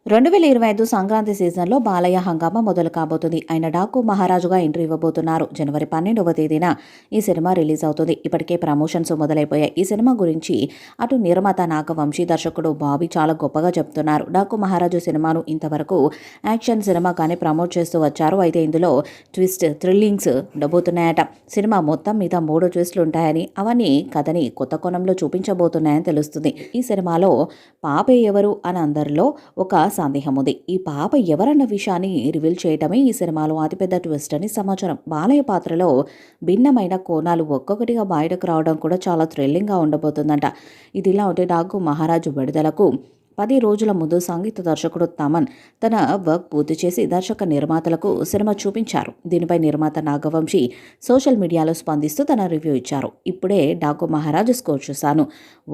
2025 సంక్రాంతి సీజన్లో బాలయ్య హంగామా మొదలు కాబోతుంది. ఆయన డాకు మహారాజుగా ఎంట్రీ ఇవ్వబోతున్నారు. జనవరి 12వ తేదీన ఈ సినిమా రిలీజ్ అవుతుంది. ఇప్పటికే ప్రమోషన్స్ మొదలైపోయాయి. ఈ సినిమా గురించి అటు నిర్మాత నాగవంశీ, దర్శకుడు బాబీ చాలా గొప్పగా చెప్తున్నారు. డాకు మహారాజు సినిమాను ఇంతవరకు యాక్షన్ సినిమాగానే ప్రమోట్ చేస్తూ వచ్చారు. అయితే ఇందులో ట్విస్ట్, థ్రిల్లింగ్స్ ఉండబోతున్నాయట. సినిమా మొత్తం మీద 3 ట్విస్టులు ఉంటాయని, అవన్నీ కథని కొత్త కోణంలో చూపించబోతున్నాయని తెలుస్తుంది. ఈ సినిమాలో పాపే ఎవరు అని అందరిలో ఒక సందేహం ఉంది. ఈ పాప ఎవరన్న విషయాన్ని రివీల్ చేయటమే ఈ సినిమాలో అతిపెద్ద ట్విస్ట్ అని సమాచారం. బాలయ్య పాత్రలో భిన్నమైన కోణాలు ఒక్కొక్కటిగా బయటకు రావడం కూడా చాలా థ్రిల్లింగ్గా ఉండబోతుందంట. ఇదిలా ఉంటే డాకు మహారాజు విడుదలకు 10 రోజుల ముందు సంగీత దర్శకుడు తమన్ తన వర్క్ పూర్తి చేసి దర్శక నిర్మాతలకు సినిమా చూపించారు. దీనిపై నిర్మాత నాగవంశీ సోషల్ మీడియాలో స్పందిస్తూ తన రివ్యూ ఇచ్చారు. ఇప్పుడే డాకు మహారాజు స్కోర్ చూశాను.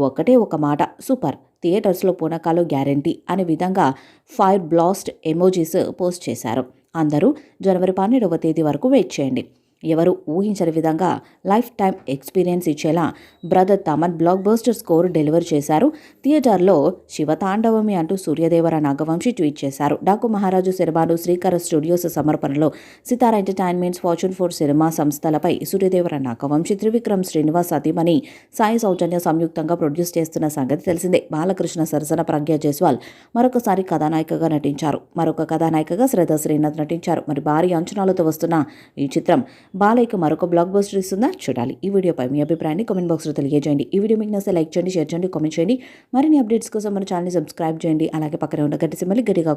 ఒకటే ఒక మాట, సూపర్. థియేటర్స్లో పూనకాలు గ్యారంటీ అనే విధంగా ఫైర్ బ్లాస్ట్ ఎమోజీస్ పోస్ట్ చేశారు. అందరూ జనవరి 12వ తేదీ వరకు వెయిట్ చేయండి. ఎవరు ఊహించని విధంగా లైఫ్ టైం ఎక్స్పీరియన్స్ ఇచ్చేలా brother Thaman block buster score deliver చేశారు. థియేటర్లో శివతాండవమి అంటూ సూర్యదేవర నాగవంశీ ట్వీట్ చేశారు. డాకు మహారాజు సినిమాను శ్రీకర స్టూడియోస్ సమర్పణలో సితారా ఎంటర్టైన్మెంట్స్, ఫార్చ్యూన్ 4 సినిమా సంస్థలపై సూర్యదేవర నాగవంశీ, త్రివిక్రమ్ శ్రీనివాస్ సతీమణి సాయి సౌజన్య సంయుక్తంగా ప్రొడ్యూస్ చేస్తున్న సంగతి తెలిసిందే. బాలకృష్ణ సరసన ప్రజ్ఞా జైస్వాల్ మరొకసారి కథానాయికగా నటించారు. మరొక కథానాయికగా శ్రద్ధ శ్రీనాథ్ నటించారు. మరి భారీ అంచనాలతో వస్తున్న ఈ చిత్రం బాలయ్యకు మరొక బ్లాక్ బస్టర్ ఇస్తుందా? చూడాలి. ఈ వీడియోపై మీ అభిప్రాయాన్ని కామెంట్ బాక్స్లో తెలియజేయండి. ఈ వీడియో మీకు నచ్చితే లైక్ చేయండి, షేర్ చేయండి, కామెంట్ చేయండి. మరిన్ని అప్డేట్స్ కోసం మన ఛానల్ని సబ్స్క్రైబ్ చేయండి. అలాగే పక్కనే ఉన్న గంట సింబల్ని గట్టిగా